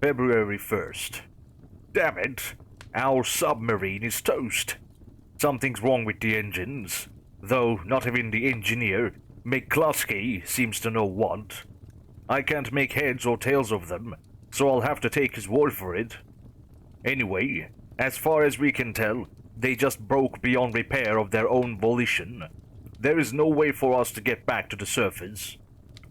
February 1st. Damn it! Our submarine is toast. Something's wrong with the engines, though not even the engineer, McCluskey, seems to know what. I can't make heads or tails of them, so I'll have to take his word for it. Anyway, as far as we can tell, they just broke beyond repair of their own volition. There is no way for us to get back to the surface.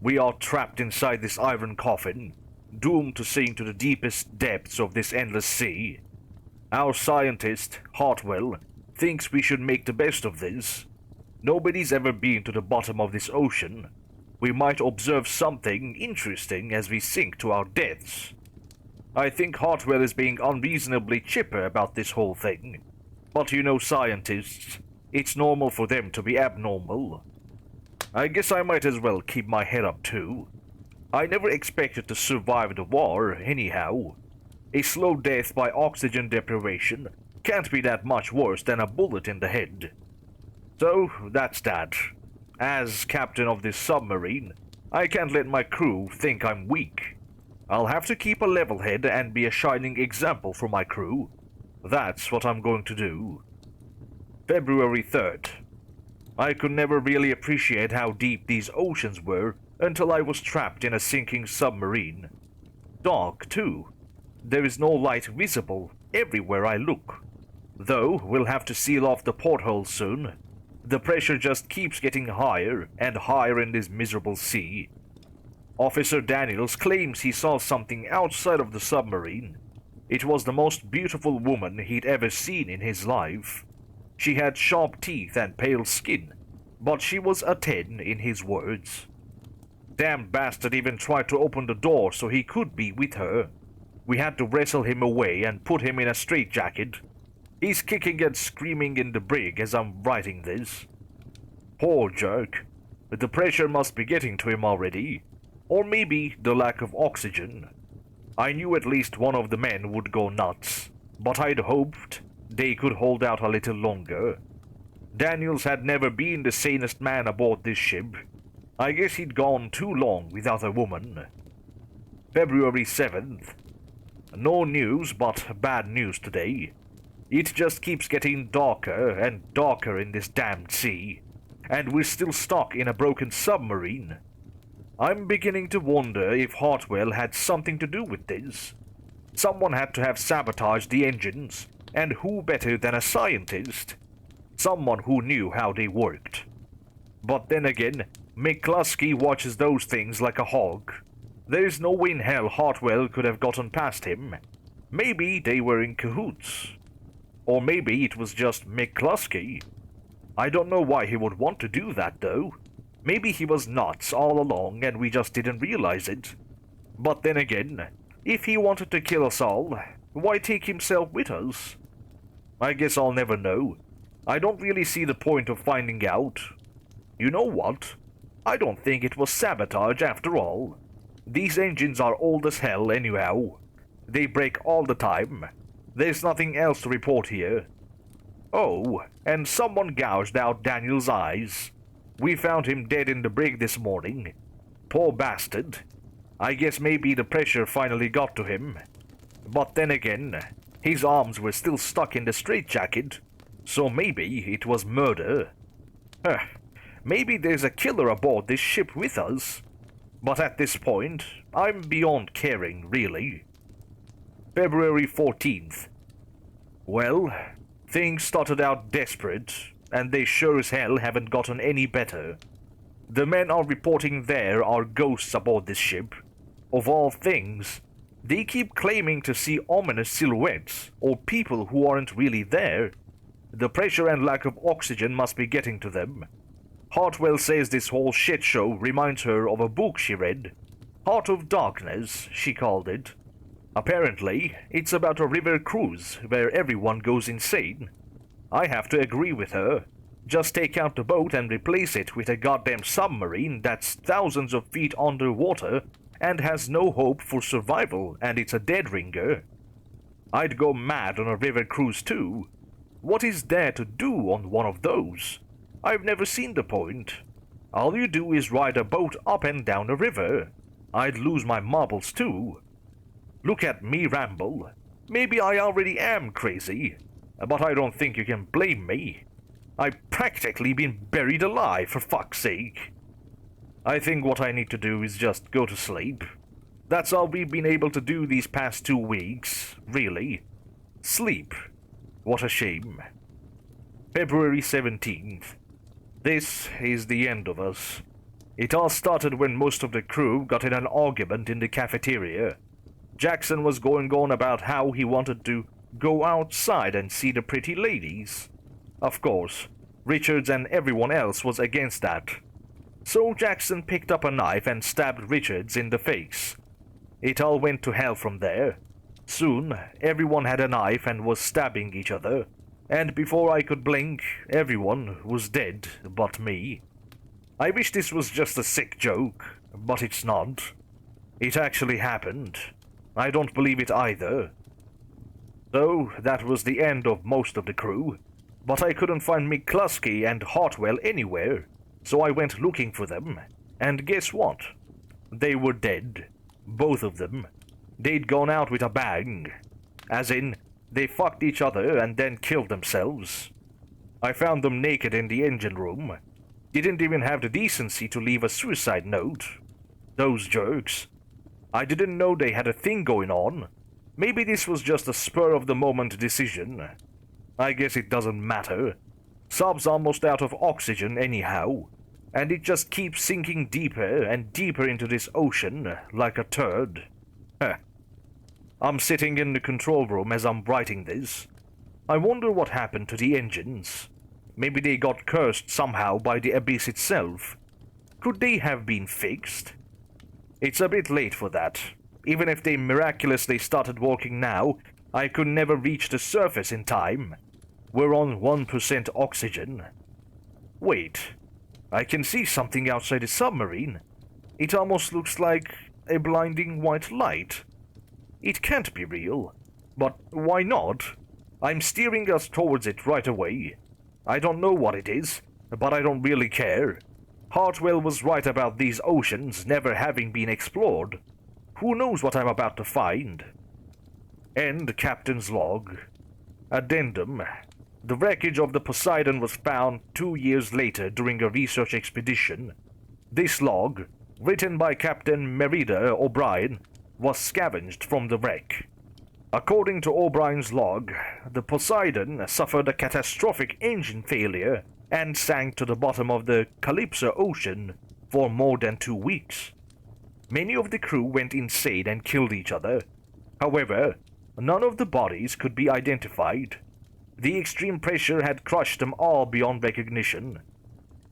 We are trapped inside this iron coffin, doomed to sink to the deepest depths of this endless sea. Our scientist, Hartwell, thinks we should make the best of this. Nobody's ever been to the bottom of this ocean. We might observe something interesting as we sink to our deaths. I think Hartwell is being unreasonably chipper about this whole thing. But you know scientists, it's normal for them to be abnormal. I guess I might as well keep my head up too. I never expected to survive the war, anyhow. A slow death by oxygen deprivation can't be that much worse than a bullet in the head. So, that's that. As captain of this submarine, I can't let my crew think I'm weak. I'll have to keep a level head and be a shining example for my crew. That's what I'm going to do. February 3rd. I could never really appreciate how deep these oceans were until I was trapped in a sinking submarine. Dark, too. There is no light visible everywhere I look. Though we'll have to seal off the portholes soon. The pressure just keeps getting higher and higher in this miserable sea. Officer Daniels claims he saw something outside of the submarine. It was the most beautiful woman he'd ever seen in his life. She had sharp teeth and pale skin, but she was a 10 in his words. Damn bastard even tried to open the door so he could be with her. We had to wrestle him away and put him in a straitjacket. He's kicking and screaming in the brig as I'm writing this. Poor jerk. The pressure must be getting to him already. Or maybe the lack of oxygen. I knew at least one of the men would go nuts, but I'd hoped they could hold out a little longer. Daniels had never been the sanest man aboard this ship. I guess he'd gone too long without a woman. February 7th. No news, but bad news today. It just keeps getting darker and darker in this damned sea, and we're still stuck in a broken submarine. I'm beginning to wonder if Hartwell had something to do with this. Someone had to have sabotaged the engines, and who better than a scientist? Someone who knew how they worked. But then again, McCluskey watches those things like a hawk. There's no way in hell Hartwell could have gotten past him. Maybe they were in cahoots. Or maybe it was just McCluskey. I don't know why he would want to do that though. Maybe he was nuts all along and we just didn't realize it. But then again, if he wanted to kill us all, why take himself with us? I guess I'll never know. I don't really see the point of finding out. You know what? I don't think it was sabotage after all. These engines are old as hell anyhow. They break all the time. There's nothing else to report here. Oh, and someone gouged out Daniel's eyes. We found him dead in the brig this morning. Poor bastard. I guess maybe the pressure finally got to him. But then again, his arms were still stuck in the straitjacket, so maybe it was murder. Maybe there's a killer aboard this ship with us. But at this point, I'm beyond caring, really. February 14th. Well, things started out desperate, and they sure as hell haven't gotten any better. The men are reporting there are ghosts aboard this ship. Of all things, they keep claiming to see ominous silhouettes, or people who aren't really there. The pressure and lack of oxygen must be getting to them. Hartwell says this whole shit show reminds her of a book she read. Heart of Darkness, she called it. Apparently, it's about a river cruise where everyone goes insane. I have to agree with her. Just take out the boat and replace it with a goddamn submarine that's thousands of feet underwater and has no hope for survival, and it's a dead ringer. I'd go mad on a river cruise too. What is there to do on one of those? I've never seen the point. All you do is ride a boat up and down a river. I'd lose my marbles too. Look at me ramble. Maybe I already am crazy, but I don't think you can blame me. I've practically been buried alive, for fuck's sake. I think what I need to do is just go to sleep. That's all we've been able to do these past 2 weeks, really. Sleep. What a shame. February 17th. This is the end of us. It all started when most of the crew got in an argument in the cafeteria. Jackson was going on about how he wanted to go outside and see the pretty ladies. Of course, Richards and everyone else was against that. So Jackson picked up a knife and stabbed Richards in the face. It all went to hell from there. Soon, everyone had a knife and was stabbing each other, and before I could blink, everyone was dead but me. I wish this was just a sick joke, but it's not. It actually happened. I don't believe it either. So, that was the end of most of the crew, but I couldn't find McCluskey and Hartwell anywhere, so I went looking for them, and guess what? They were dead. Both of them. They'd gone out with a bang. As in, they fucked each other and then killed themselves. I found them naked in the engine room. Didn't even have the decency to leave a suicide note. Those jerks. I didn't know they had a thing going on. Maybe this was just a spur-of-the-moment decision. I guess it doesn't matter. Saab's almost out of oxygen anyhow, and it just keeps sinking deeper and deeper into this ocean like a turd. Heh. I'm sitting in the control room as I'm writing this. I wonder what happened to the engines. Maybe they got cursed somehow by the abyss itself. Could they have been fixed? It's a bit late for that. Even if they miraculously started working now, I could never reach the surface in time. We're on 1% oxygen. Wait, I can see something outside the submarine. It almost looks like a blinding white light. It can't be real. But why not? I'm steering us towards it right away. I don't know what it is, but I don't really care. Hartwell was right about these oceans never having been explored. Who knows what I'm about to find? End Captain's log. Addendum. The wreckage of the Poseidon was found 2 years later during a research expedition. This log, written by Captain Merida O'Brien, was scavenged from the wreck. According to O'Brien's log, the Poseidon suffered a catastrophic engine failure and sank to the bottom of the Calypso Ocean for more than 2 weeks. Many of the crew went insane and killed each other. However, none of the bodies could be identified. The extreme pressure had crushed them all beyond recognition.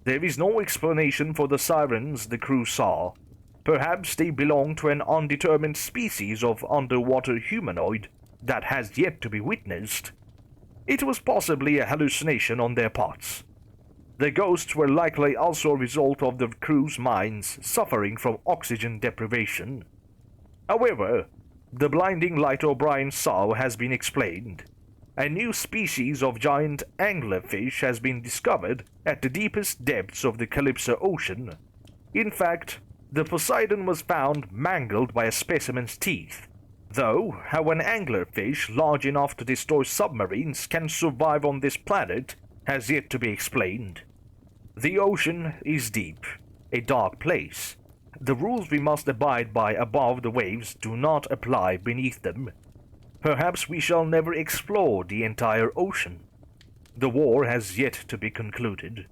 There is no explanation for the sirens the crew saw. Perhaps they belong to an undetermined species of underwater humanoid that has yet to be witnessed. It was possibly a hallucination on their parts. The ghosts were likely also a result of the crew's minds suffering from oxygen deprivation. However, the blinding light O'Brien saw has been explained. A new species of giant anglerfish has been discovered at the deepest depths of the Calypso Ocean. In fact, the Poseidon was found mangled by a specimen's teeth, though how an anglerfish large enough to destroy submarines can survive on this planet has yet to be explained. The ocean is deep, a dark place. The rules we must abide by above the waves do not apply beneath them. Perhaps we shall never explore the entire ocean. The war has yet to be concluded.